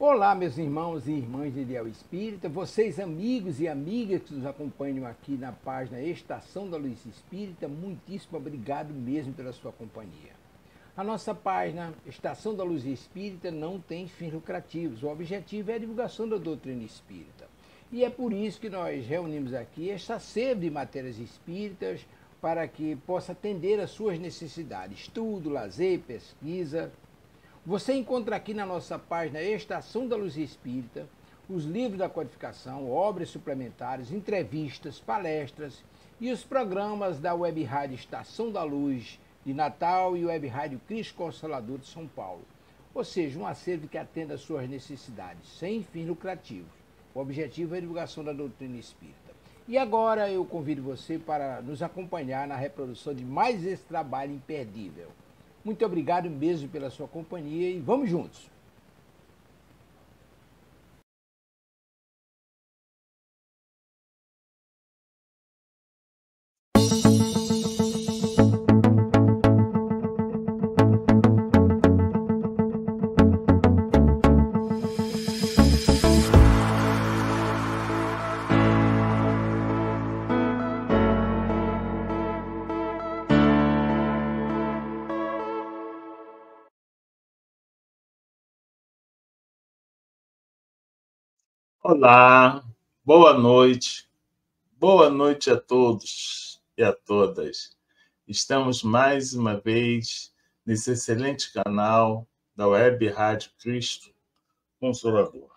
Olá, meus irmãos e irmãs de Ideal Espírita, vocês amigos e amigas que nos acompanham aqui na página Estação da Luz Espírita, muitíssimo obrigado mesmo pela sua companhia. A nossa página Estação da Luz Espírita não tem fins lucrativos, o objetivo é a divulgação da doutrina espírita. E é por isso que nós reunimos aqui esta sede de matérias espíritas para que possa atender às suas necessidades, estudo, lazer, pesquisa. Você encontra aqui na nossa página Estação da Luz Espírita os livros da codificação, obras suplementares, entrevistas, palestras e os programas da Web Rádio Estação da Luz de Natal e Web Rádio Cristo Consolador de São Paulo. Ou seja, um acervo que atenda às suas necessidades, sem fins lucrativos. O objetivo é a divulgação da doutrina espírita. E agora eu convido você para nos acompanhar na reprodução de mais esse trabalho imperdível. Muito obrigado mesmo pela sua companhia e vamos juntos! Olá, boa noite a todos e a todas. Estamos mais uma vez nesse excelente canal da Web Rádio Cristo Consolador.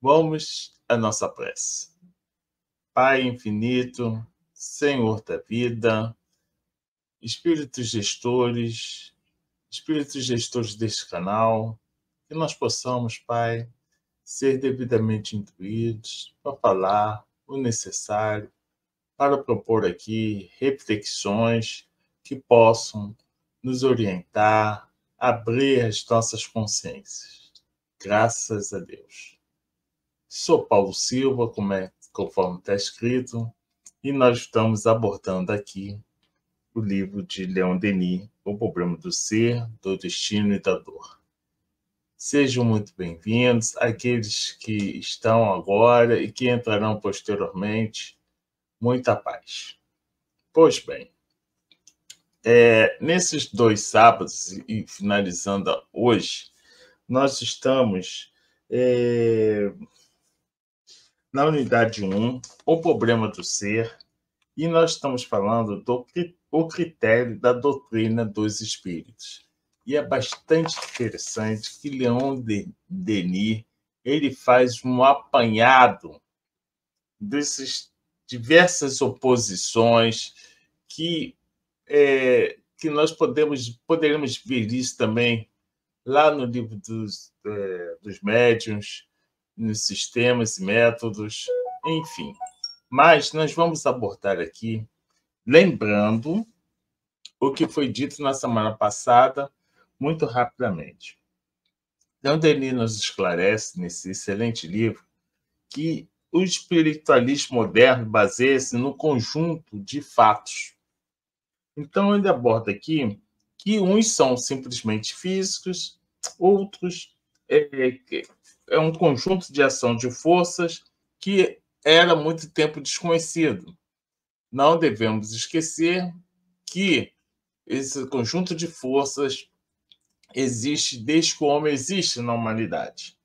Vamos à nossa prece. Pai infinito, Senhor da vida, espíritos gestores deste canal, que nós possamos, Pai, ser devidamente intuídos para falar o necessário, para propor aqui reflexões que possam nos orientar, abrir as nossas consciências. Graças a Deus. Sou Paulo Silva, conforme está escrito, e nós estamos abordando aqui o livro de Leon Denis, O Problema do Ser, do Destino e da Dor. Sejam muito bem-vindos, aqueles que estão agora e que entrarão posteriormente. Muita paz. Pois bem, nesses 2 sábados e finalizando hoje, nós estamos na unidade 1, O Problema do Ser, e nós estamos falando do critério da doutrina dos espíritos. E é bastante interessante que Leon Denis ele faz um apanhado dessas diversas oposições que nós poderemos ver isso também lá no livro dos médiuns, nos sistemas e métodos, enfim. Mas nós vamos abordar aqui, lembrando o que foi dito na semana passada, muito rapidamente. Leon Denis nos esclarece, nesse excelente livro, que o espiritualismo moderno baseia-se no conjunto de fatos. Então, ele aborda aqui que uns são simplesmente físicos, outros é um conjunto de ação de forças que era há muito tempo desconhecido. Não devemos esquecer que esse conjunto de forças existe desde que o homem existe na humanidade.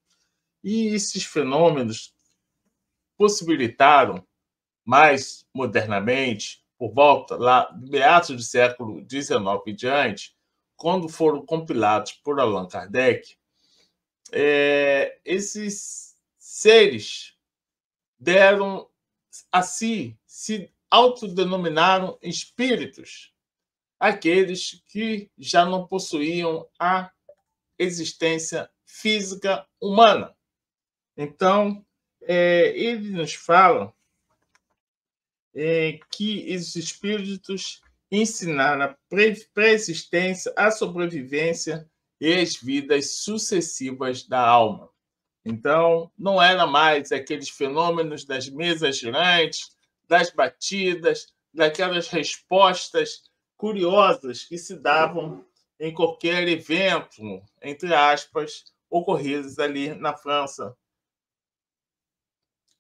E esses fenômenos possibilitaram, mais modernamente, por volta lá do meados do século XIX e diante, quando foram compilados por Allan Kardec, esses seres deram a si, se autodenominaram espíritos, aqueles que já não possuíam a existência física humana. Então, ele nos fala que esses espíritos ensinaram a pré-existência, a sobrevivência e as vidas sucessivas da alma. Então, não era mais aqueles fenômenos das mesas girantes, das batidas, daquelas respostas curiosas que se davam em qualquer evento, entre aspas, ocorridas ali na França,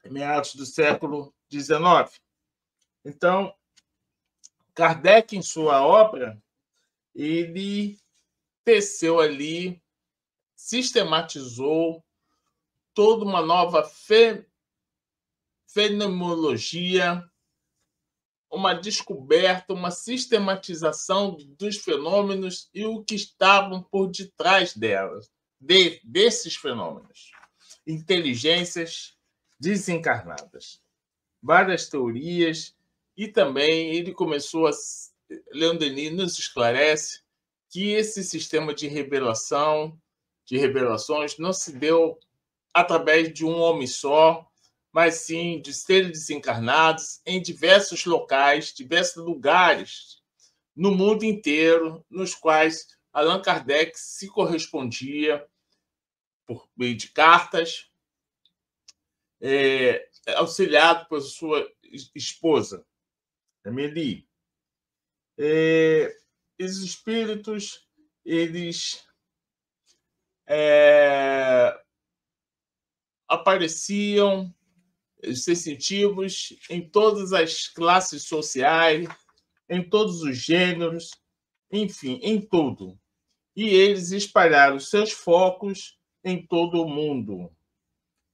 em meados do século XIX. Então, Kardec, em sua obra, ele teceu ali, sistematizou toda uma nova fenomenologia, uma descoberta, uma sistematização dos fenômenos e o que estavam por detrás delas, desses fenômenos. Inteligências desencarnadas. Várias teorias, e também ele começou a... Leon Denis nos esclarece que esse sistema de revelações, não se deu através de um homem só, mas sim de seres desencarnados em diversos locais, diversos lugares no mundo inteiro, nos quais Allan Kardec se correspondia por meio de cartas, auxiliado por sua esposa, Amélie. Esses espíritos, eles apareciam sensitivos em todas as classes sociais, em todos os gêneros, enfim, em tudo. E eles espalharam seus focos em todo o mundo.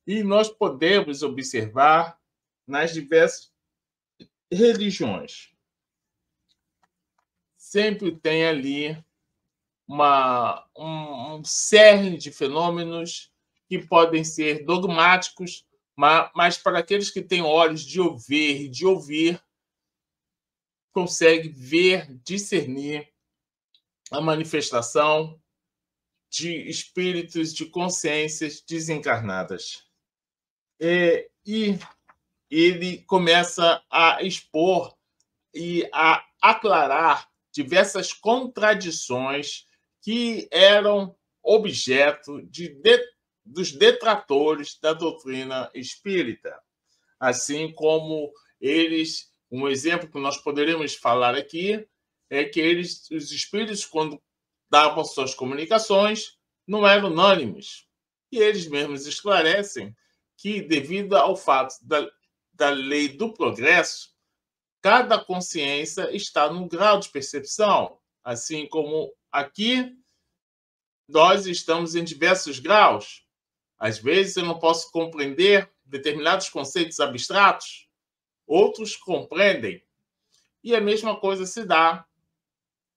E nós podemos observar nas diversas religiões. Sempre tem ali um cerne de fenômenos que podem ser dogmáticos, mas para aqueles que têm olhos de ouvir, consegue ver, discernir a manifestação de espíritos de consciências desencarnadas. E ele começa a expor e a aclarar diversas contradições que eram objeto dos detratores da doutrina espírita. Assim como eles, um exemplo que nós poderíamos falar aqui é que os espíritos, quando davam suas comunicações, não eram unânimes. E eles mesmos esclarecem que, devido ao fato da lei do progresso, cada consciência está num grau de percepção, assim como aqui nós estamos em diversos graus. Às vezes eu não posso compreender determinados conceitos abstratos, outros compreendem. E a mesma coisa se dá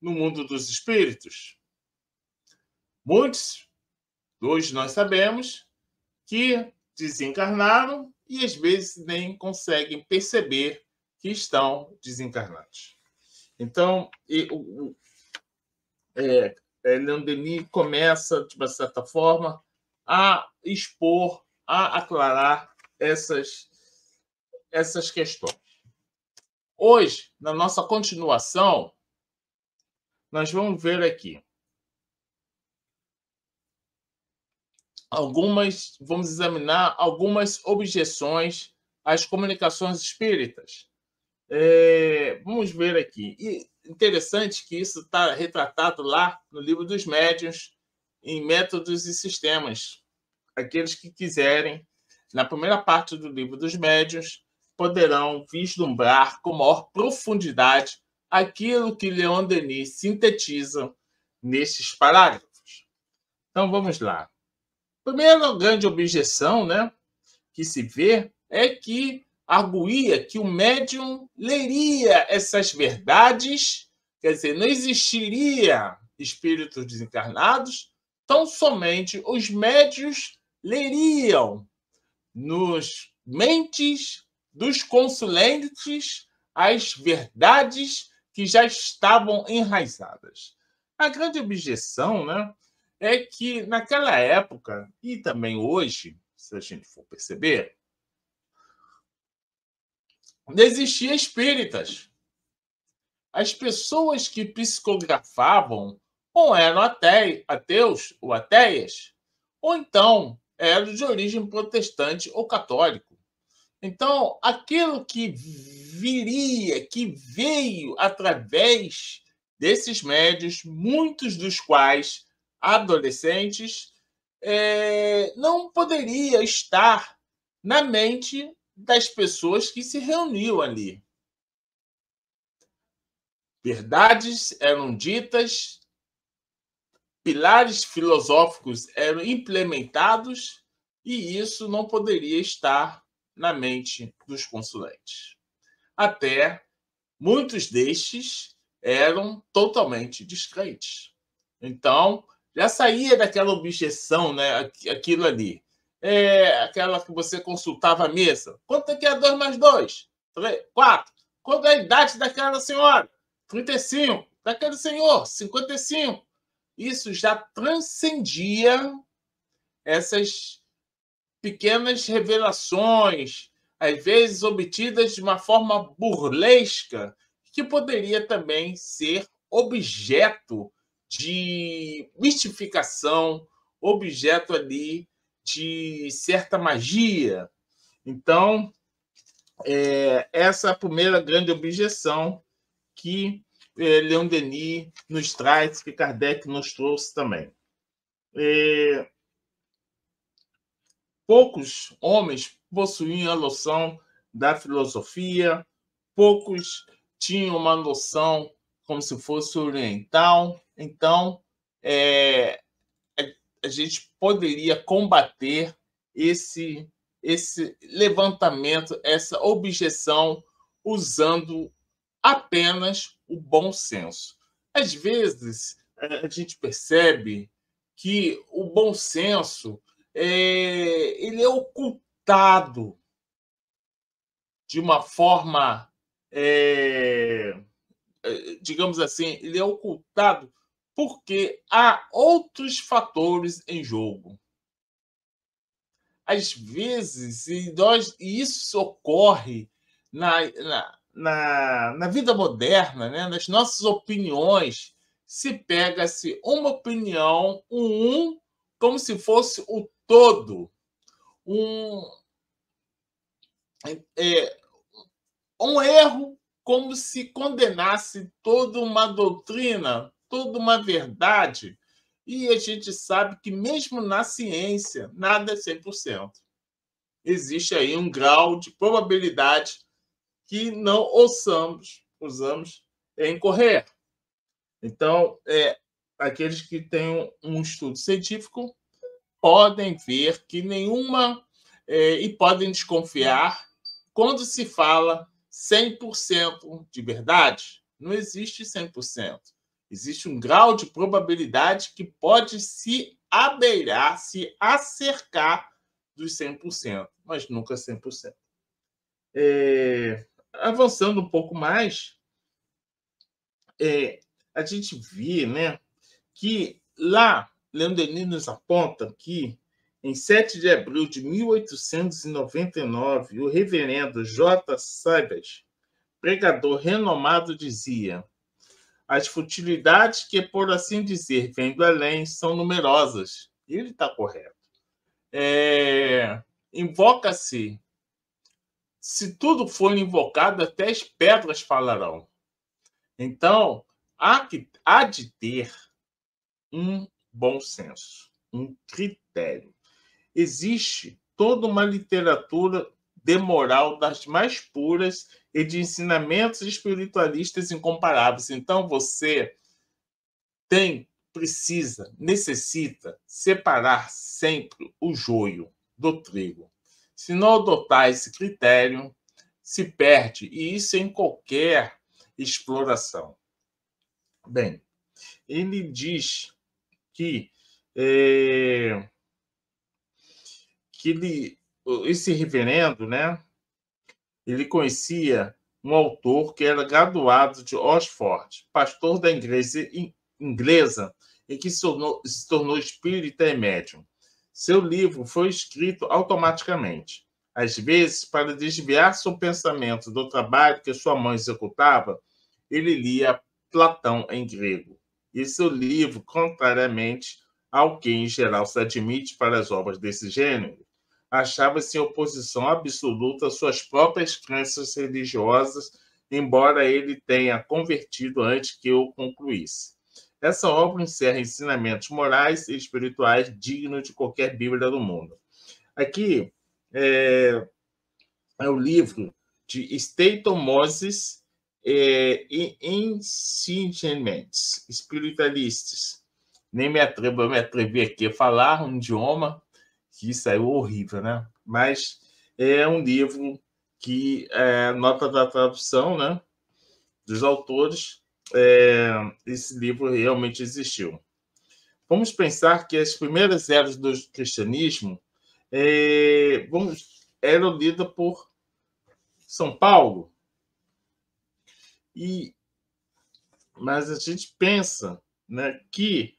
no mundo dos espíritos. Muitos, hoje nós sabemos, que desencarnaram e às vezes nem conseguem perceber que estão desencarnados. Então, Leon Denis começa, de uma certa forma, a expor, a aclarar essas questões. Hoje, na nossa continuação, nós vamos ver aqui vamos examinar algumas objeções às comunicações espíritas. Vamos ver aqui. E interessante que isso está retratado lá no Livro dos Médiuns, em Métodos e Sistemas. Aqueles que quiserem, na primeira parte do Livro dos Médiuns, poderão vislumbrar com maior profundidade aquilo que Leon Denis sintetiza nesses parágrafos. Então, vamos lá. Primeira grande objeção, né, que se vê é que arguía que o médium leria essas verdades, quer dizer, não existiria espíritos desencarnados, tão somente os médiuns leriam nos mentes dos consulentes as verdades que já estavam enraizadas. A grande objeção, né, é que naquela época, e também hoje, se a gente for perceber, não existia espíritas. As pessoas que psicografavam ou eram ateus ou ateias, ou então eram de origem protestante ou católico. Então, aquilo que veio através desses médios, muitos dos quais adolescentes, não poderia estar na mente das pessoas que se reuniam ali. Verdades eram ditas, pilares filosóficos eram implementados, e isso não poderia estar na mente dos consulentes. Até muitos destes eram totalmente descrentes. Então, já saía daquela objeção, né? Aquilo ali. Aquela que você consultava a mesa. Quanto é que é 2 mais 2? 3, 4. Quanto é a idade daquela senhora? 35. Daquele senhor, 55. Isso já transcendia essas pequenas revelações, às vezes obtidas de uma forma burlesca, que poderia também ser objeto de mistificação, objeto ali de certa magia. Então, essa é a primeira grande objeção que Leon Denis nos traz, que Kardec nos trouxe também. Poucos homens possuíam a noção da filosofia, poucos tinham uma noção como se fosse oriental. Então, a gente poderia combater esse levantamento, essa objeção, usando apenas o bom senso. Às vezes, a gente percebe que o bom senso ele é ocultado de uma forma, digamos assim, ele é ocultado porque há outros fatores em jogo. Às vezes, e isso ocorre na vida moderna, né? Nas nossas opiniões, se pega-se uma opinião, como se fosse o todo, um erro, como se condenasse toda uma doutrina, toda uma verdade. E a gente sabe que mesmo na ciência, nada é 100%. Existe aí um grau de probabilidade que não usamos incorreto. Então, aqueles que têm um estudo científico podem ver que e podem desconfiar quando se fala 100% de verdade. Não existe 100%. Existe um grau de probabilidade que pode se abeirar, se acercar dos 100%, mas nunca 100%. Avançando um pouco mais, a gente vê, né, que lá, Leon Denis nos aponta que, em 7 de abril de 1899, o reverendo J. Savage, pregador renomado, dizia: as futilidades que, por assim dizer, vêm do além, são numerosas. E ele está correto. Invoca-se, se tudo for invocado, até as pedras falarão. Então, há de ter um bom senso, um critério. Existe toda uma literatura de moral das mais puras e de ensinamentos espiritualistas incomparáveis. Então, você necessita separar sempre o joio do trigo. Se não adotar esse critério, se perde, e isso em qualquer exploração. Bem, ele diz que esse reverendo, né, ele conhecia um autor que era graduado de Oxford, pastor da igreja inglesa, e que se tornou espírita e médium. Seu livro foi escrito automaticamente, às vezes para desviar seu pensamento do trabalho que sua mãe executava. Ele lia Platão em grego. E seu livro, contrariamente ao que em geral se admite para as obras desse gênero, achava-se em oposição absoluta às suas próprias crenças religiosas, embora ele tenha convertido antes que eu concluísse. Essa obra encerra ensinamentos morais e espirituais dignos de qualquer Bíblia do mundo. Aqui é o livro de Staton Moses Ensinamentos Espiritualistas. Nem me atrevi aqui a falar um idioma que saiu horrível, né? Mas é um livro que, nota da tradução, né, dos autores, esse livro realmente existiu. Vamos pensar que as primeiras eras do cristianismo eram lidas por São Paulo. Mas a gente pensa, né, que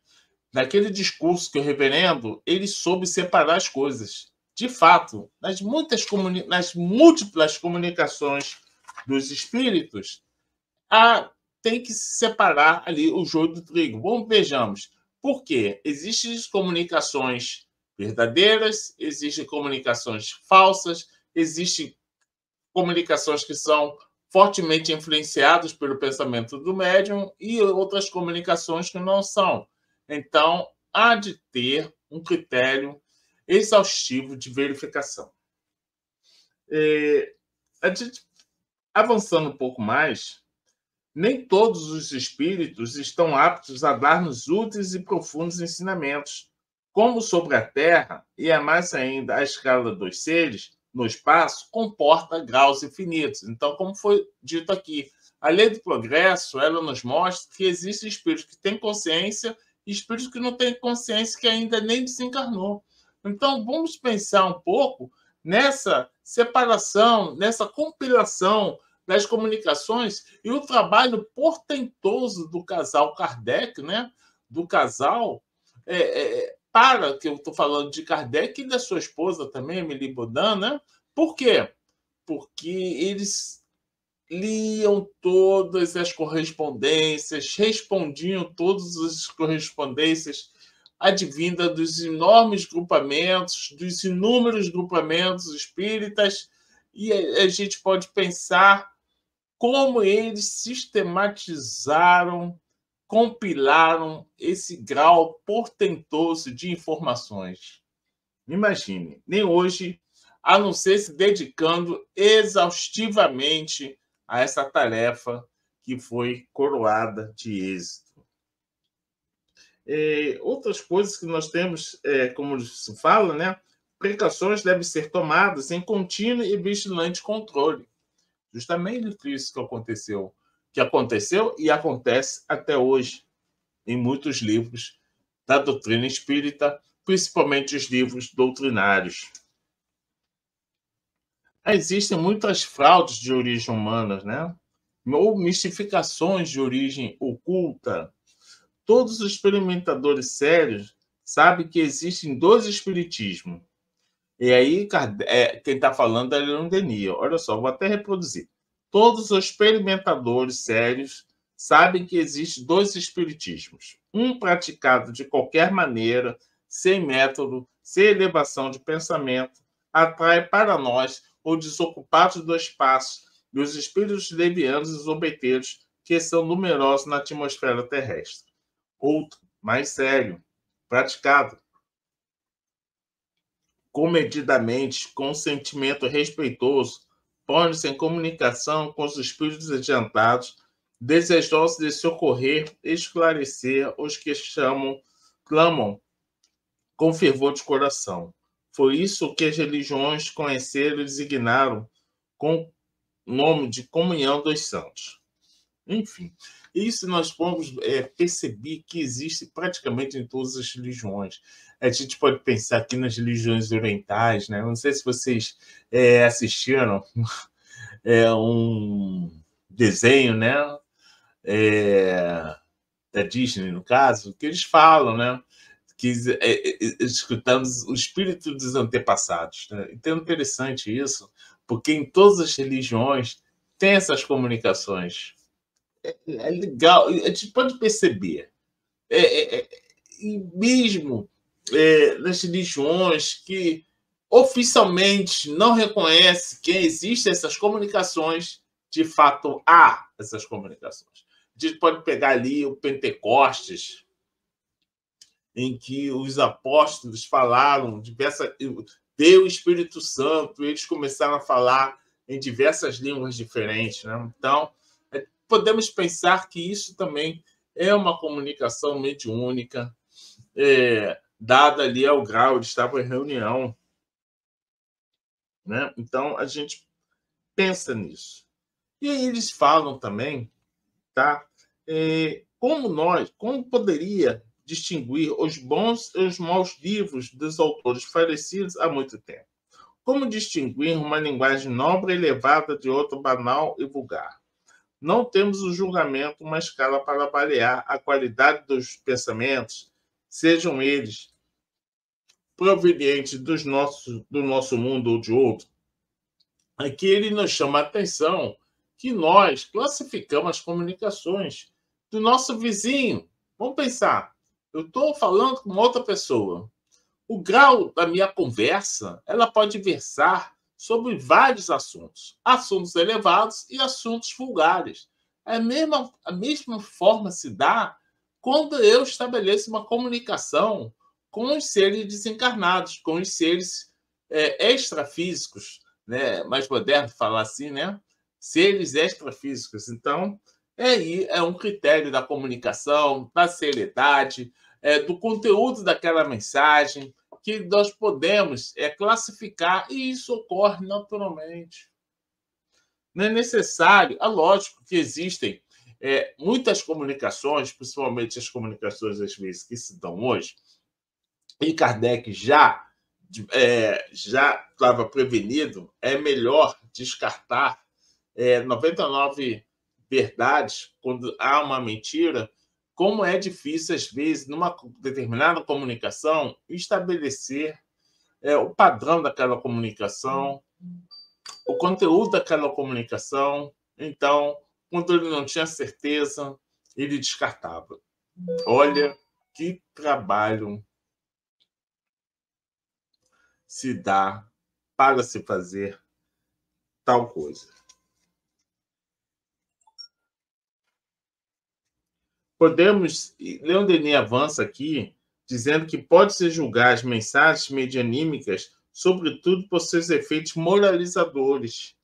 naquele discurso que o reverendo, ele soube separar as coisas. De fato, nas múltiplas comunicações dos espíritos, tem que se separar ali o joio do trigo. Vejamos. Por quê? Existem comunicações verdadeiras, existem comunicações falsas, existem comunicações que são fortemente influenciadas pelo pensamento do médium e outras comunicações que não são. Então, há de ter um critério exaustivo de verificação. A gente, avançando um pouco mais, nem todos os espíritos estão aptos a dar-nos úteis e profundos ensinamentos, como sobre a Terra, e é mais ainda a escala dos seres, no espaço, comporta graus infinitos. Então, como foi dito aqui, a lei do progresso, ela nos mostra que existem espíritos que têm consciência e espíritos que não têm consciência, que ainda nem desencarnou. Então, vamos pensar um pouco nessa separação, nessa compilação das comunicações e o trabalho portentoso do casal Kardec, né? Do casal, que eu estou falando de Kardec e da sua esposa também, Amélie Baudin, né? Por quê? Porque eles liam todas as correspondências, respondiam todas as correspondências advinda dos enormes grupamentos, dos inúmeros grupamentos espíritas, e a gente pode pensar como eles sistematizaram, compilaram esse grau portentoso de informações. Imagine, nem hoje, a não ser se dedicando exaustivamente a essa tarefa que foi coroada de êxito. Outras coisas que nós temos, como se fala, né? Precauções devem ser tomadas em contínuo e vigilante controle. Justamente isso que aconteceu e acontece até hoje em muitos livros da doutrina espírita, principalmente os livros doutrinários. Existem muitas fraudes de origem humana, né? Ou mistificações de origem oculta. Todos os experimentadores sérios sabem que existem dois espiritismos. E aí, quem está falando é Leon Denis. Olha só, vou até reproduzir. Todos os experimentadores sérios sabem que existem dois espiritismos. Um praticado de qualquer maneira, sem método, sem elevação de pensamento, atrai para nós os desocupados do espaço e os espíritos levianos e zombeteiros que são numerosos na atmosfera terrestre. Outro, mais sério, praticado comedidamente, com um sentimento respeitoso, põe-se em comunicação com os espíritos adiantados, desejosos de socorrer e esclarecer os que clamam com fervor de coração. Foi isso que as religiões conheceram e designaram com o nome de comunhão dos santos. Enfim, isso nós vamos perceber que existe praticamente em todas as religiões. A gente pode pensar aqui nas religiões orientais, né? Não sei se vocês assistiram um desenho, né? Da Disney, no caso, que eles falam, né? Que escutamos o espírito dos antepassados. Né? Então é interessante isso, porque em todas as religiões tem essas comunicações. É legal, a gente pode perceber. E mesmo nas religiões que oficialmente não reconhecem que existem essas comunicações, de fato há essas comunicações. gente pode pegar ali o Pentecostes, em que os apóstolos falaram veio o Espírito Santo, eles começaram a falar em diversas línguas diferentes, né? Então, podemos pensar que isso também é uma comunicação mediúnica, dada ali ao grau de estar em reunião, né? Então, a gente pensa nisso. E aí eles falam também, tá? Como poderia distinguir os bons e os maus livros dos autores falecidos há muito tempo? Como distinguir uma linguagem nobre e elevada de outra banal e vulgar? Não temos o julgamento, uma escala para avaliar a qualidade dos pensamentos, sejam eles provenientes do nosso mundo ou de outro. Aqui ele nos chama a atenção que nós classificamos as comunicações do nosso vizinho. Vamos pensar, eu estou falando com outra pessoa. O grau da minha conversa, ela pode versar sobre vários assuntos. Assuntos elevados e assuntos vulgares. A mesma forma se dá quando eu estabeleço uma comunicação com os seres desencarnados, com os seres extrafísicos, né? Mais moderno falar assim, né? Seres extrafísicos. Então, aí é um critério da comunicação, da seriedade, do conteúdo daquela mensagem, que nós podemos classificar, e isso ocorre naturalmente. Não é necessário, é lógico que existem muitas comunicações, principalmente as comunicações às vezes que se dão hoje, e Kardec já estava prevenido, é melhor descartar 99 verdades quando há uma mentira, como é difícil, às vezes, numa determinada comunicação, estabelecer o padrão daquela comunicação, o conteúdo daquela comunicação. Então, quando ele não tinha certeza, ele descartava. Olha que trabalho se dá para se fazer tal coisa. Leon Denis avança aqui, dizendo que pode-se julgar as mensagens medianímicas, sobretudo por seus efeitos moralizadores.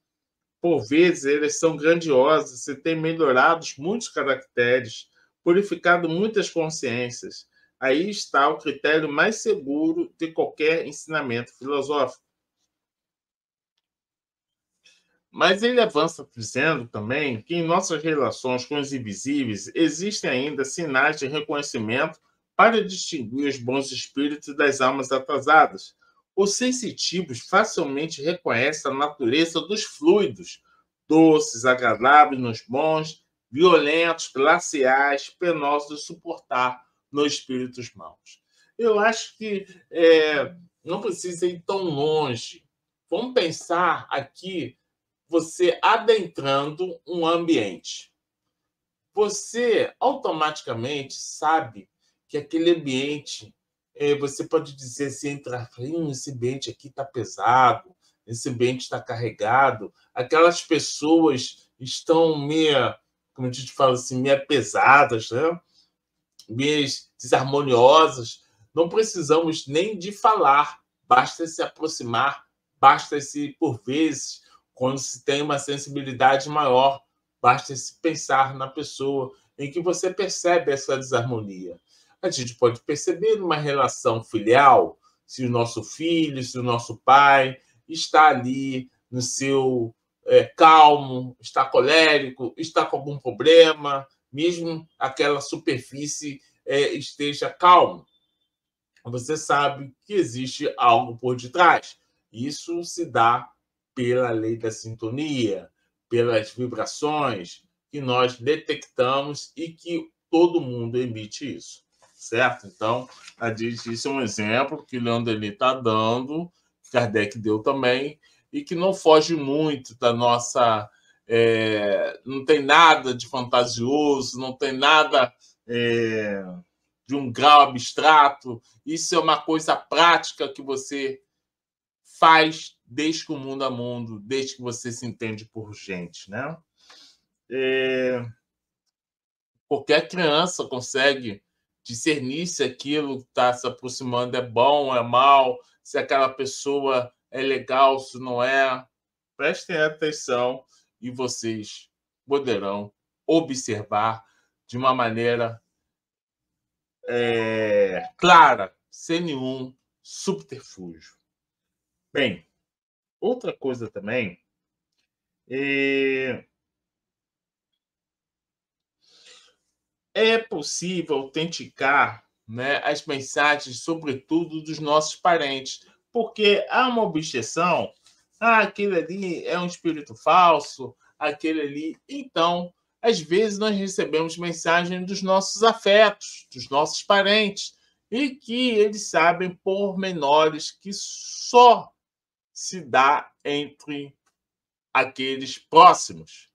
Por vezes, eles são grandiosos e têm melhorado muitos caracteres, purificado muitas consciências. Aí está o critério mais seguro de qualquer ensinamento filosófico. Mas ele avança dizendo também que em nossas relações com os invisíveis existem ainda sinais de reconhecimento para distinguir os bons espíritos das almas atrasadas. Os sensitivos facilmente reconhecem a natureza dos fluidos, doces, agradáveis nos bons, violentos, glaciais, penosos de suportar nos espíritos maus. Eu acho que não precisa ir tão longe. Vamos pensar aqui você adentrando um ambiente. Você automaticamente sabe que aquele ambiente, você pode dizer assim, entrar, esse ambiente aqui está pesado, esse ambiente está carregado, aquelas pessoas estão meio, como a gente fala assim, meio pesadas, né? Meio desarmoniosas. Não precisamos nem de falar, basta se aproximar, basta-se, por vezes, quando se tem uma sensibilidade maior, basta-se pensar na pessoa em que você percebe essa desarmonia. A gente pode perceber numa relação filial, se o nosso filho, se o nosso pai está ali no seu calmo, está colérico, está com algum problema, mesmo aquela superfície esteja calma. Você sabe que existe algo por detrás. Isso se dá pela lei da sintonia, pelas vibrações que nós detectamos e que todo mundo emite isso, certo? Então, isso é um exemplo que o Leon Denis está dando, que Kardec deu também, e que não foge muito da nossa... não tem nada de fantasioso, não tem nada de um grau abstrato. Isso é uma coisa prática que você faz desde que o mundo é mundo, desde que você se entende por gente, né? Qualquer criança consegue discernir se aquilo que está se aproximando é bom, é mal, se aquela pessoa é legal, se não é. Prestem atenção e vocês poderão observar de uma maneira clara, sem nenhum subterfúgio. Bem, outra coisa também é possível autenticar, né, as mensagens, sobretudo dos nossos parentes, porque há uma objeção, aquele ali é um espírito falso, aquele ali. Então, às vezes nós recebemos mensagens dos nossos afetos, dos nossos parentes, e que eles sabem pormenores que só se dá entre aqueles próximos.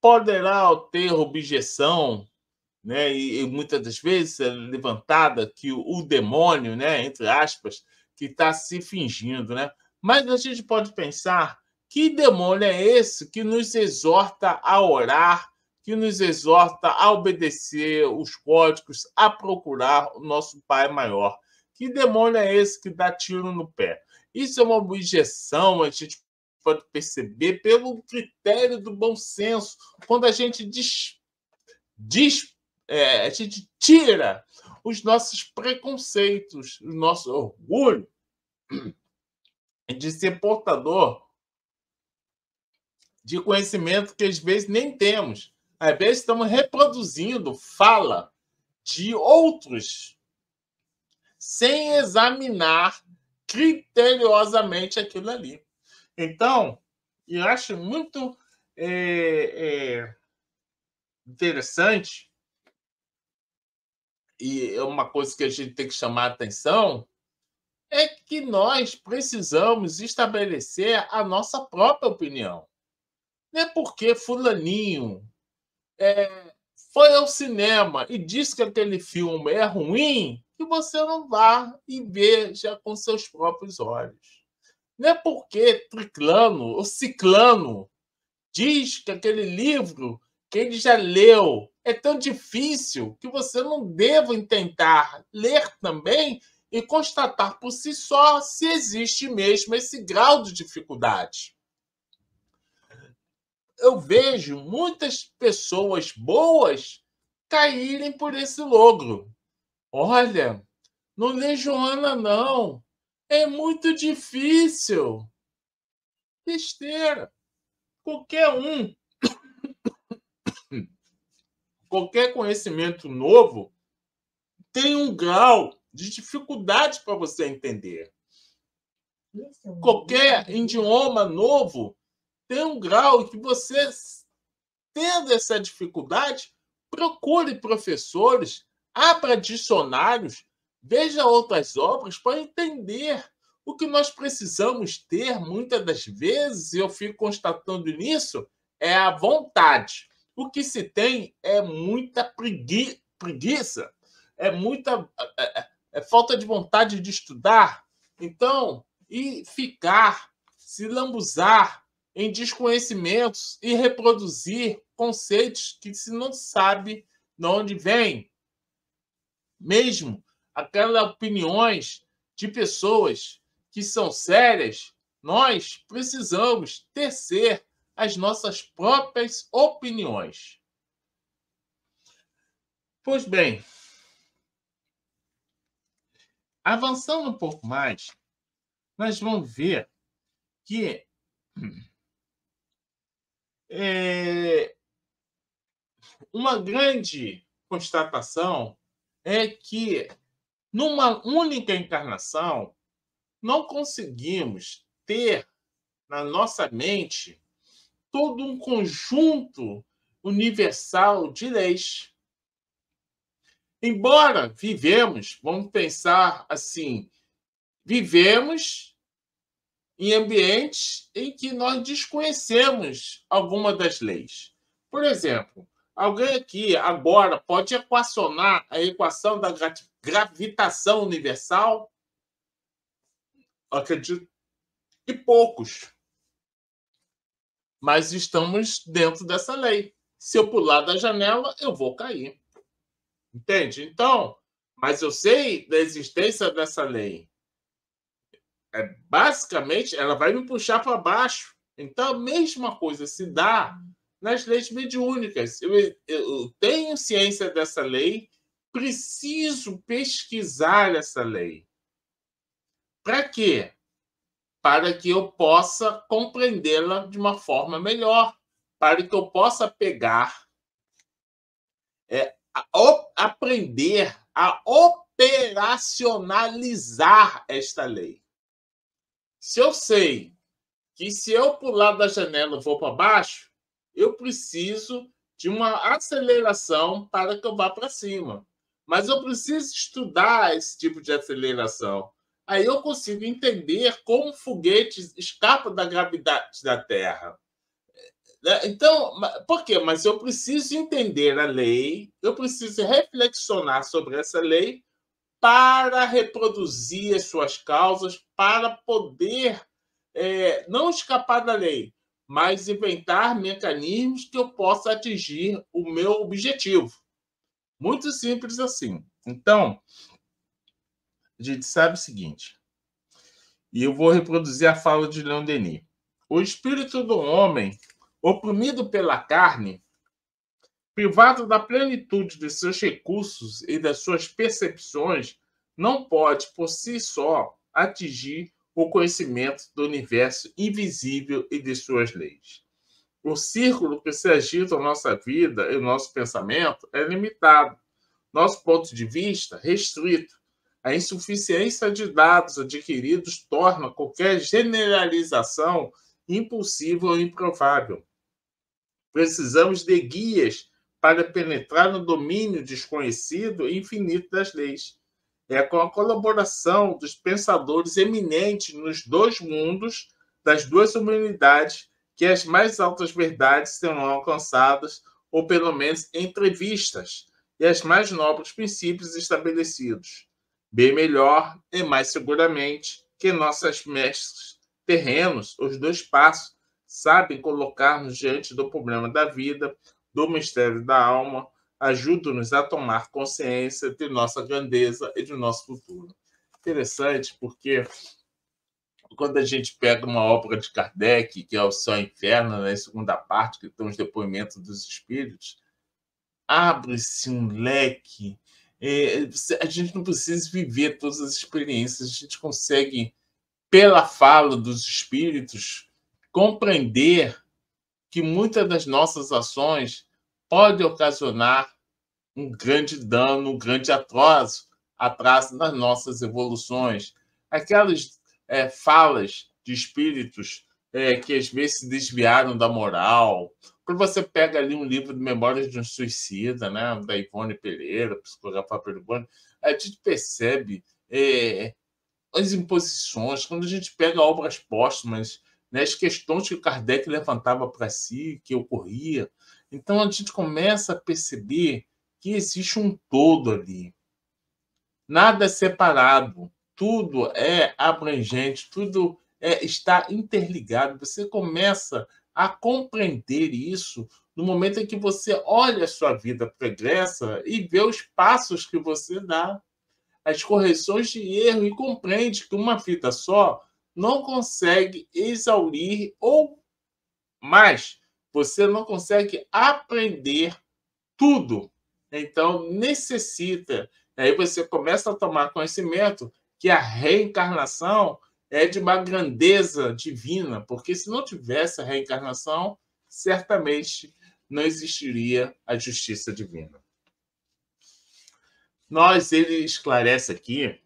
Poderá ter objeção, né, e muitas das vezes é levantada que o demônio, né, entre aspas, que está se fingindo, né? Mas a gente pode pensar que demônio é esse que nos exorta a orar, que nos exorta a obedecer os códigos, a procurar o nosso Pai maior. Que demônio é esse que dá tiro no pé? Isso é uma objeção, a gente pode perceber pelo critério do bom senso, quando a gente a gente tira os nossos preconceitos, o nosso orgulho de ser portador de conhecimento que às vezes nem temos. Às vezes estamos reproduzindo fala de outros sem examinar criteriosamente aquilo ali. Então, eu acho muito interessante, e é uma coisa que a gente tem que chamar a atenção, é que nós precisamos estabelecer a nossa própria opinião. Não é porque fulaninho foi ao cinema e disse que aquele filme é ruim que você não vá e veja com seus próprios olhos. Não é porque triclano ou ciclano diz que aquele livro que ele já leu é tão difícil que você não deva tentar ler também e constatar por si só se existe mesmo esse grau de dificuldade. Eu vejo muitas pessoas boas caírem por esse logro. Olha, não lê Joana, não. É muito difícil. Besteira. Qualquer um, qualquer conhecimento novo tem um grau de dificuldade para você entender. Qualquer idioma novo tem um grau que você, tendo essa dificuldade, procure professores, abra dicionários, veja outras obras para entender. O que nós precisamos ter, muitas das vezes, e eu fico constatando nisso, é a vontade. O que se tem é muita preguiça, é muita falta de vontade de estudar. Então, e ficar, se lambuzar em desconhecimentos e reproduzir conceitos que se não sabe de onde vêm. Mesmo aquelas opiniões de pessoas que são sérias, nós precisamos tecer as nossas próprias opiniões. Pois bem, avançando um pouco mais, nós vamos ver que uma grande constatação é que, numa única encarnação, não conseguimos ter na nossa mente todo um conjunto universal de leis. Embora vivemos, vamos pensar assim, vivemos em ambientes em que nós desconhecemos alguma das leis. Por exemplo, alguém aqui agora pode equacionar a equação da gravitação universal? Acredito que poucos. Mas estamos dentro dessa lei. Se eu pular da janela, eu vou cair. Entende? Então, mas eu sei da existência dessa lei. Basicamente, ela vai me puxar para baixo. Então, a mesma coisa se dá nas leis mediúnicas. Eu tenho ciência dessa lei, preciso pesquisar essa lei. Para quê? Para que eu possa compreendê-la de uma forma melhor, para que eu possa pegar, aprender a operacionalizar esta lei. Se eu sei que se eu pular da janela eu vou para baixo, eu preciso de uma aceleração para que eu vá para cima. Mas eu preciso estudar esse tipo de aceleração. Aí eu consigo entender como o foguete escapa da gravidade da Terra. Então, por quê? Mas eu preciso entender a lei, eu preciso reflexionar sobre essa lei para reproduzir as suas causas, para poder não escapar da lei, mas inventar mecanismos que eu possa atingir o meu objetivo. Muito simples assim. Então, a gente sabe o seguinte, e eu vou reproduzir a fala de Leon Denis. O espírito do homem, oprimido pela carne, privado da plenitude de seus recursos e das suas percepções, não pode, por si só, atingir o conhecimento do universo invisível e de suas leis. O círculo que se agita na nossa vida e o nosso pensamento é limitado. Nosso ponto de vista, restrito. A insuficiência de dados adquiridos torna qualquer generalização impossível ou improvável. Precisamos de guias para penetrar no domínio desconhecido e infinito das leis. É com a colaboração dos pensadores eminentes nos dois mundos, das duas humanidades, que as mais altas verdades serão alcançadas, ou pelo menos entrevistas, e os mais nobres princípios estabelecidos. Bem melhor e mais seguramente que nossos mestres terrenos, os dois passos, sabem colocar-nos diante do problema da vida, do mistério da alma, ajuda-nos a tomar consciência de nossa grandeza e de nosso futuro. Interessante, porque quando a gente pega uma obra de Kardec, que é o Céu e o Inferno, na segunda parte, que estão os depoimentos dos espíritos, abre-se um leque. A gente não precisa viver todas as experiências, a gente consegue, pela fala dos espíritos, compreender que muitas das nossas ações podem ocasionar um grande dano, um grande atraso nas nossas evoluções. Aquelas falas de espíritos que às vezes se desviaram da moral. Quando você pega ali um livro de Memórias de um Suicida, né, da Ivone Pereira, psicóloga peruana, a gente percebe as imposições. Quando a gente pega obras póstumas, né, as questões que o Kardec levantava para si, que ocorria. Então, a gente começa a perceber que existe um todo ali. Nada é separado. Tudo é abrangente, tudo está interligado. Você começa a compreender isso no momento em que você olha a sua vida pregressa e vê os passos que você dá, as correções de erro, e compreende que uma vida só não consegue exaurir, ou mais, você não consegue aprender tudo. Então, necessita. Aí você começa a tomar conhecimento que a reencarnação é de uma grandeza divina, porque se não tivesse a reencarnação, certamente não existiria a justiça divina. Ele esclarece aqui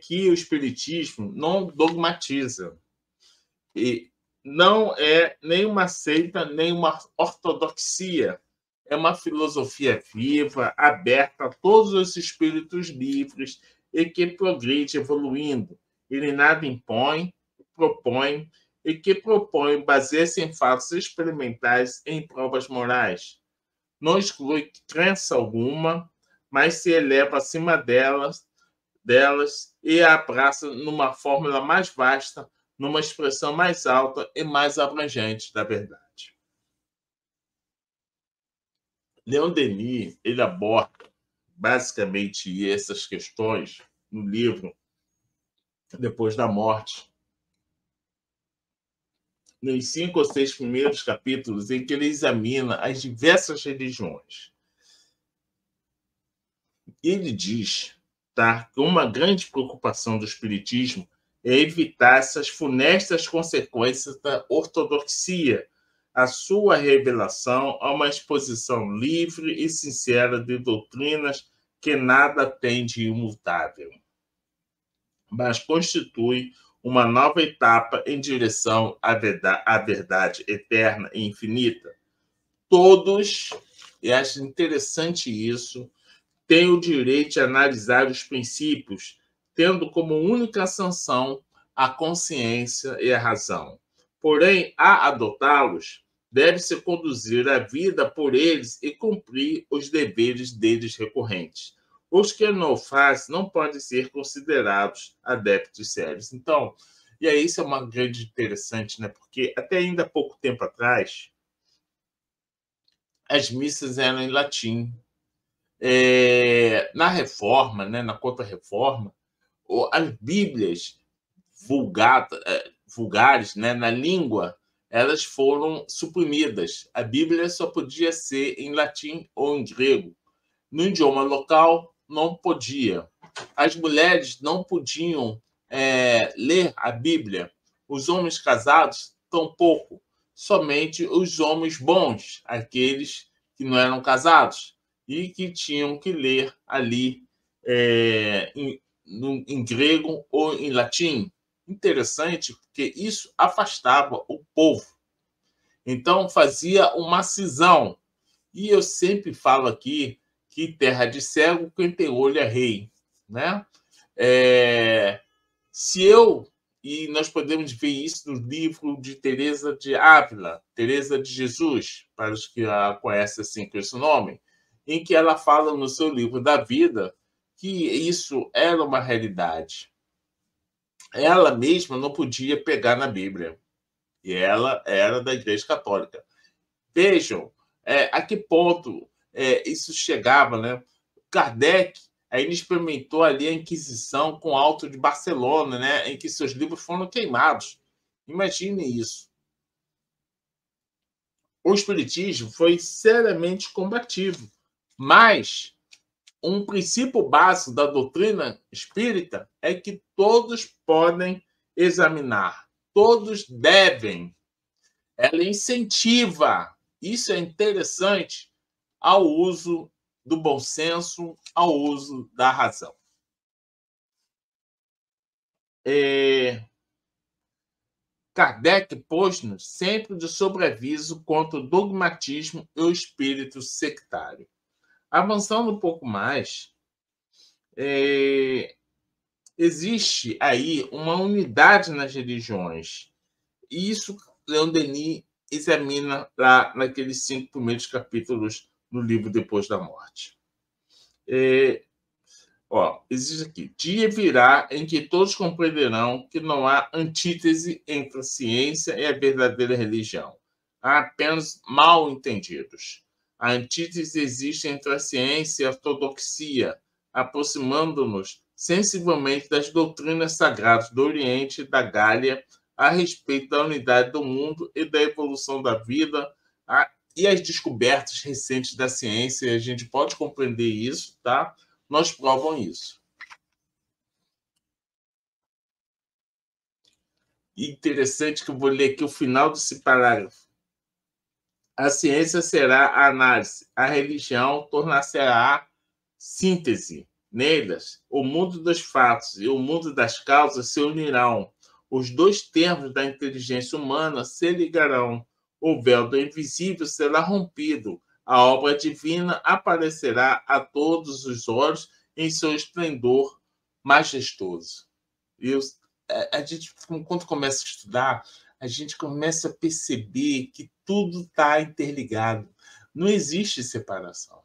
que o Espiritismo não dogmatiza. E não é nem uma seita, nem uma ortodoxia. É uma filosofia viva, aberta a todos os espíritos livres e que progride evoluindo. Ele nada impõe, propõe, e que propõe baseia-se em fatos experimentais e em provas morais. Não exclui crença alguma, mas se eleva acima delas e a abraça numa fórmula mais vasta, numa expressão mais alta e mais abrangente da verdade. Leon Denis, ele aborda basicamente essas questões no livro Depois da Morte, nos 5 ou 6 primeiros capítulos, em que ele examina as diversas religiões. Ele diz, tá, que uma grande preocupação do espiritismo é evitar essas funestas consequências da ortodoxia, a sua revelação a uma exposição livre e sincera de doutrinas que nada tem de imutável, mas constitui uma nova etapa em direção à verdade eterna e infinita. Todos, e acho interessante isso, têm o direito de analisar os princípios, tendo como única sanção a consciência e a razão. Porém, a adotá-los, deve-se conduzir a vida por eles e cumprir os deveres deles recorrentes. Os que não o fazem não podem ser considerados adeptos sérios. Então, e aí isso é uma grande interessante, né? Porque até ainda há pouco tempo atrás, as missas eram em latim. Na Reforma, né, na Contra-Reforma, as Bíblias vulgares, né, na língua, elas foram suprimidas. A Bíblia só podia ser em latim ou em grego. No idioma local, não podia. As mulheres não podiam ler a Bíblia. Os homens casados, tampouco. Somente os homens bons, aqueles que não eram casados e que tinham que ler ali em grego ou em latim. Interessante, porque isso afastava o povo. Então, fazia uma cisão. E eu sempre falo aqui que terra de cego, quem tem olho é rei. Né? E nós podemos ver isso no livro de Teresa de Ávila, Teresa de Jesus, para os que a conhecem assim com esse nome, em que ela fala no seu livro da vida que isso era uma realidade. Ela mesma não podia pegar na Bíblia. E ela era da Igreja Católica. Vejam a que ponto isso chegava, né? Kardec ainda experimentou ali a Inquisição com o Auto de Barcelona, né? Em que seus livros foram queimados. Imagine isso. O espiritismo foi seriamente combativo, mas um princípio básico da doutrina espírita é que todos podem examinar, todos devem. Ela incentiva, isso é interessante, ao uso do bom senso, ao uso da razão. Kardec pôs-nos sempre de sobreaviso contra o dogmatismo e o espírito sectário. Avançando um pouco mais, existe aí uma unidade nas religiões. E isso Leon Denis examina lá naqueles 5 primeiros capítulos do livro Depois da Morte. Existe aqui: dia virá em que todos compreenderão que não há antítese entre a ciência e a verdadeira religião. Há apenas mal entendidos. A antítese existe entre a ciência e a ortodoxia, aproximando-nos sensivelmente das doutrinas sagradas do Oriente e da Gália a respeito da unidade do mundo e da evolução da vida, e as descobertas recentes da ciência, a gente pode compreender isso, tá? Nós provam isso. Interessante que eu vou ler aqui o final desse parágrafo. A ciência será a análise, a religião tornar-se-á síntese. Nelas, o mundo dos fatos e o mundo das causas se unirão. Os dois termos da inteligência humana se ligarão. O véu do invisível será rompido. A obra divina aparecerá a todos os olhos em seu esplendor majestoso. A gente, quando começa a estudar, a gente começa a perceber que tudo está interligado. Não existe separação.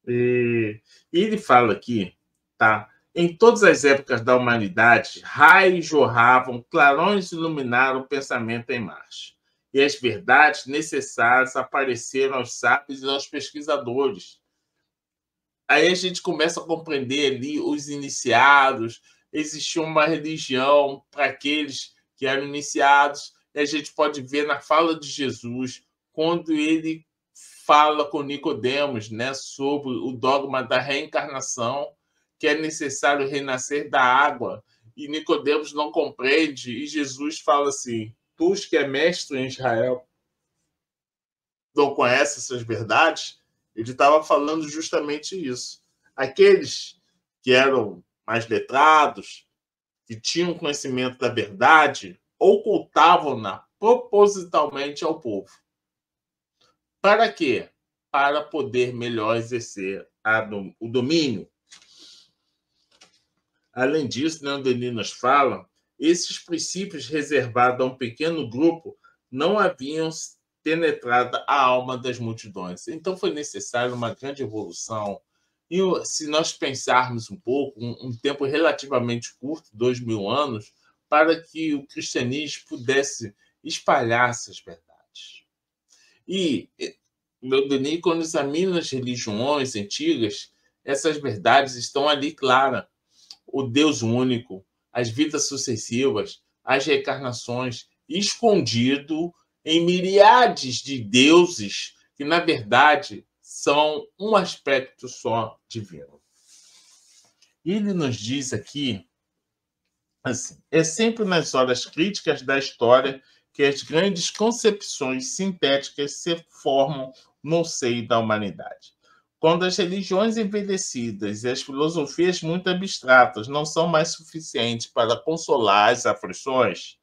E ele fala aqui, tá? Em todas as épocas da humanidade, raios jorravam, clarões iluminaram o pensamento em marcha. e as verdades necessárias apareceram aos sábios e aos pesquisadores. Aí a gente começa a compreender ali os iniciados, existia uma religião para aqueles que eram iniciados, e a gente pode ver na fala de Jesus, quando ele fala com Nicodemos, né, sobre o dogma da reencarnação, que é necessário renascer da água, e Nicodemos não compreende, e Jesus fala assim: tu que é mestre em Israel, não conhece essas verdades? Ele estava falando justamente isso. Aqueles que eram mais letrados, que tinham conhecimento da verdade, ocultavam-na propositalmente ao povo. Para quê? Para poder melhor exercer o domínio. Além disso, né, o Denis nos fala, esses princípios reservados a um pequeno grupo não haviam penetrado a alma das multidões. Então foi necessário uma grande evolução. E se nós pensarmos um pouco, um tempo relativamente curto, 2000 anos, para que o cristianismo pudesse espalhar essas verdades. E meu Denis, quando examina as religiões antigas, essas verdades estão ali claras. O Deus único, as vidas sucessivas, as reencarnações, escondido em miríades de deuses que, na verdade, são um aspecto só divino. Ele nos diz aqui, assim, é sempre nas horas críticas da história que as grandes concepções sintéticas se formam no seio da humanidade. Quando as religiões envelhecidas e as filosofias muito abstratas não são mais suficientes para consolar as aflições,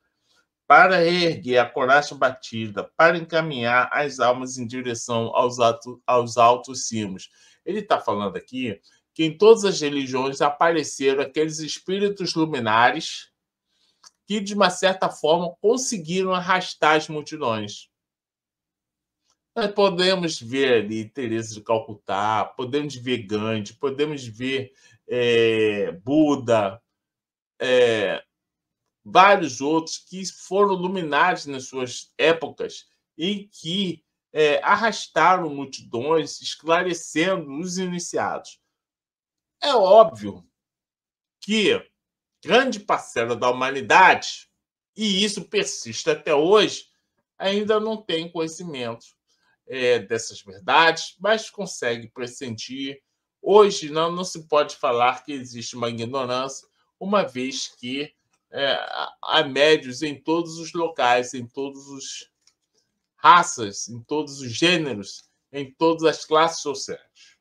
para reerguer a coragem batida, para encaminhar as almas em direção aos altos cimos. Ele está falando aqui que em todas as religiões apareceram aqueles espíritos luminares que, de uma certa forma, conseguiram arrastar as multidões. Nós podemos ver ali Teresa de Calcutá, podemos ver Gandhi, podemos ver Buda, vários outros que foram luminares nas suas épocas e que arrastaram multidões, esclarecendo os iniciados. É óbvio que grande parcela da humanidade, e isso persiste até hoje, ainda não tem conhecimento dessas verdades, mas consegue pressentir. Hoje não se pode falar que existe uma ignorância, uma vez que há médios em todos os locais, em todas as raças, em todos os gêneros, em todas as classes sociais.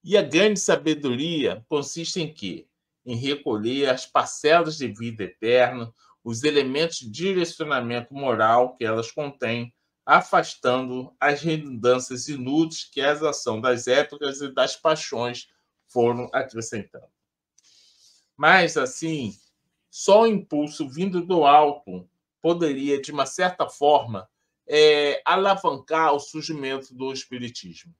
E a grande sabedoria consiste em quê? Em recolher as parcelas de vida eterna, os elementos de direcionamento moral que elas contêm, afastando as redundâncias inúteis que a ação das épocas e das paixões foram acrescentando. Mas, assim, só o impulso vindo do alto poderia, de uma certa forma, alavancar o surgimento do espiritismo.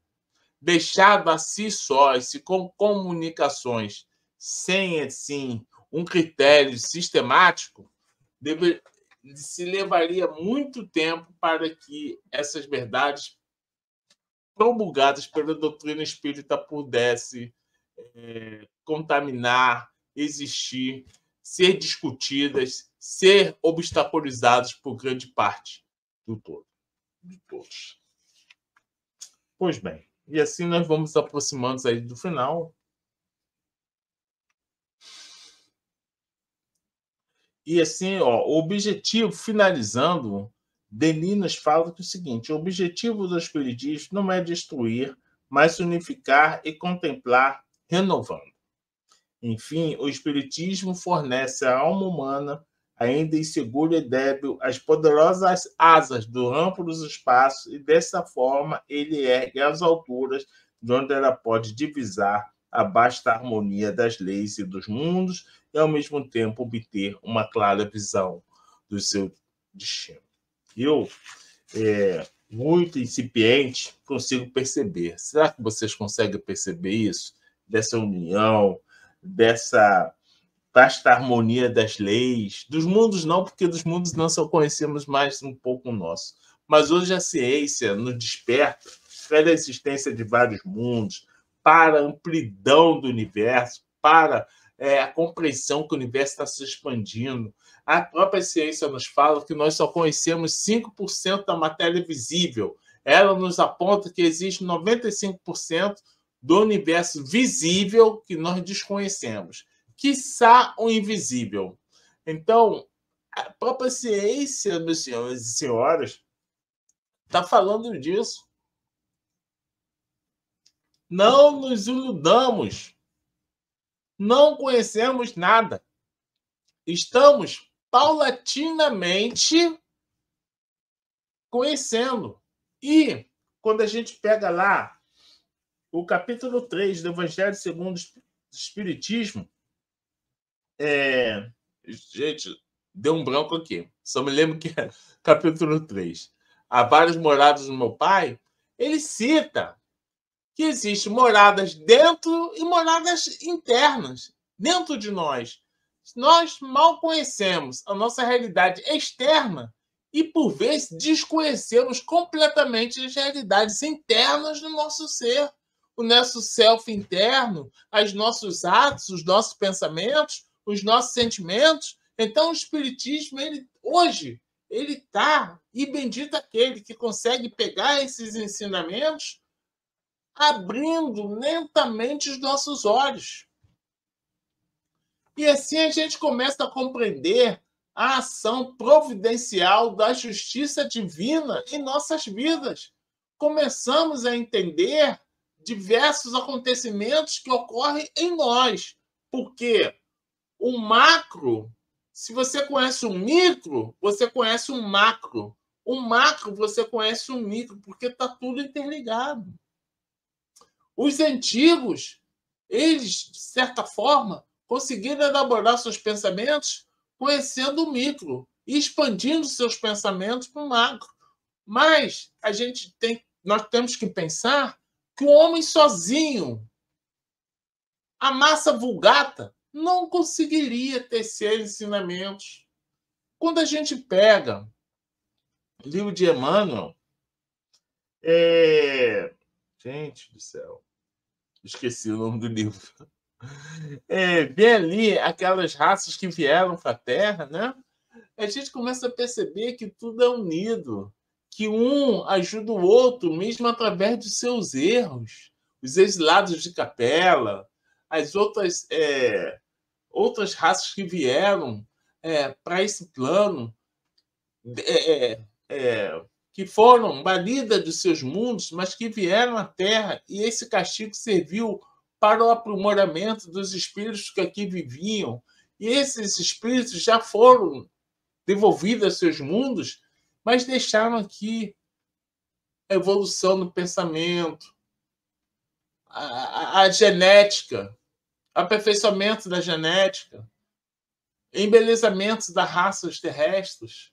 Deixado a si sós e com comunicações sem, assim, um critério sistemático, se levaria muito tempo para que essas verdades promulgadas pela doutrina espírita pudessem contaminar, existir, ser discutidas, ser obstaculizadas por grande parte do todo, de todos. Pois bem, e assim nós vamos aproximando aí do final. E assim, o objetivo, finalizando, Denis nos fala que é o seguinte: o objetivo do espiritismo não é destruir, mas unificar e contemplar, renovando. Enfim, o espiritismo fornece à alma humana, ainda insegura e débil, as poderosas asas do amplo dos espaços, e dessa forma ele ergue às alturas de onde ela pode divisar a vasta harmonia das leis e dos mundos e, ao mesmo tempo, obter uma clara visão do seu destino. Eu, muito incipiente, consigo perceber. Será que vocês conseguem perceber isso? Dessa união, dessa vasta harmonia das leis, dos mundos não, porque dos mundos nós só conhecemos mais um pouco o nosso. Mas hoje a ciência nos desperta para a existência de vários mundos, para a amplidão do universo, para a compreensão que o universo está se expandindo. A própria ciência nos fala que nós só conhecemos 5% da matéria visível. Ela nos aponta que existe 95% do universo visível que nós desconhecemos, quiçá o invisível. Então, a própria ciência, meus senhores e senhoras, está falando disso. Não nos iludamos. Não conhecemos nada. Estamos paulatinamente conhecendo. E quando a gente pega lá o capítulo 3 do Evangelho segundo o Espiritismo, gente, deu um branco aqui. Só me lembro que é capítulo 3. Há várias moradas no meu Pai. Ele cita que existem moradas dentro e moradas internas, dentro de nós. Nós mal conhecemos a nossa realidade externa e, por vezes, desconhecemos completamente as realidades internas do nosso ser, o nosso self interno, os nossos atos, os nossos pensamentos, os nossos sentimentos. Então, o Espiritismo, hoje, ele está, e bendito aquele que consegue pegar esses ensinamentos, abrindo lentamente os nossos olhos. E assim a gente começa a compreender a ação providencial da justiça divina em nossas vidas. Começamos a entender diversos acontecimentos que ocorrem em nós. Porque o macro, se você conhece o micro, você conhece o macro. O macro, você conhece o micro, porque está tudo interligado. Os antigos, eles, de certa forma, conseguiram elaborar seus pensamentos conhecendo o micro e expandindo seus pensamentos para o macro. Mas nós temos que pensar que o homem sozinho, a massa vulgata, não conseguiria tecer ensinamentos. Quando a gente pega o livro de Emmanuel, gente do céu, esqueci o nome do livro. Vem ali aquelas raças que vieram para a Terra, né? A gente começa a perceber que tudo é unido, que um ajuda o outro, mesmo através de seus erros. Os exilados de capela, as outras raças que vieram para esse plano, que foram banidas dos seus mundos, mas que vieram à Terra, e esse castigo serviu para o aprimoramento dos espíritos que aqui viviam. E esses espíritos já foram devolvidos aos seus mundos, mas deixaram aqui a evolução do pensamento, a genética, aperfeiçoamento da genética, embelezamento das raças terrestres.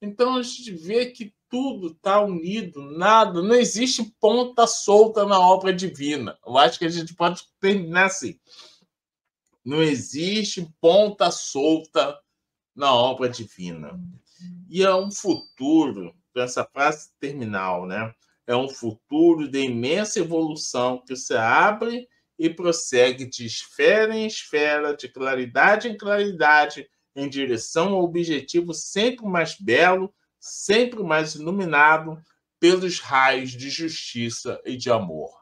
Então a gente vê que tudo está unido, nada, não existe ponta solta na obra divina. Eu acho que a gente pode terminar assim. Não existe ponta solta na obra divina. E é um futuro, essa frase terminal, né? É um futuro de imensa evolução que se abre e prossegue de esfera em esfera, de claridade em claridade, em direção ao objetivo sempre mais belo, sempre mais iluminado pelos raios de justiça e de amor.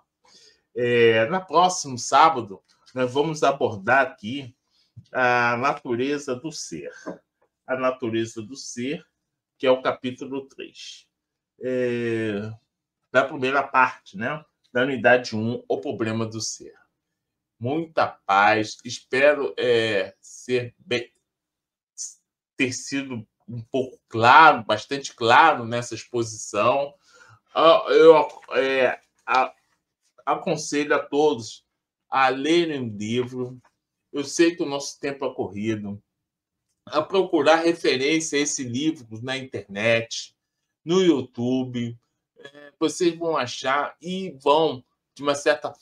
No próximo sábado, nós vamos abordar aqui a natureza do ser. A natureza do ser, que é o capítulo 3. Da primeira parte, né? Da unidade 1, o problema do ser. Muita paz. Espero ter sido um pouco claro, bastante claro nessa exposição. Eu aconselho a todos a lerem o livro. Eu sei que o nosso tempo é corrido. A procurar referência a esse livro na internet, no YouTube. Vocês vão achar e vão, de uma certa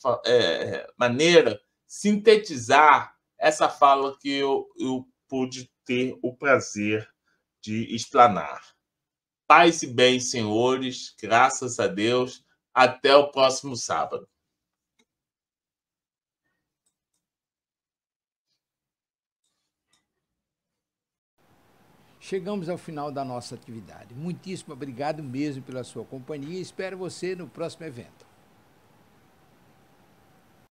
maneira, sintetizar essa fala que eu pude ter o prazer de explanar. Paz e bem, senhores, graças a Deus. Até o próximo sábado. Chegamos ao final da nossa atividade. Muitíssimo obrigado mesmo pela sua companhia e espero você no próximo evento.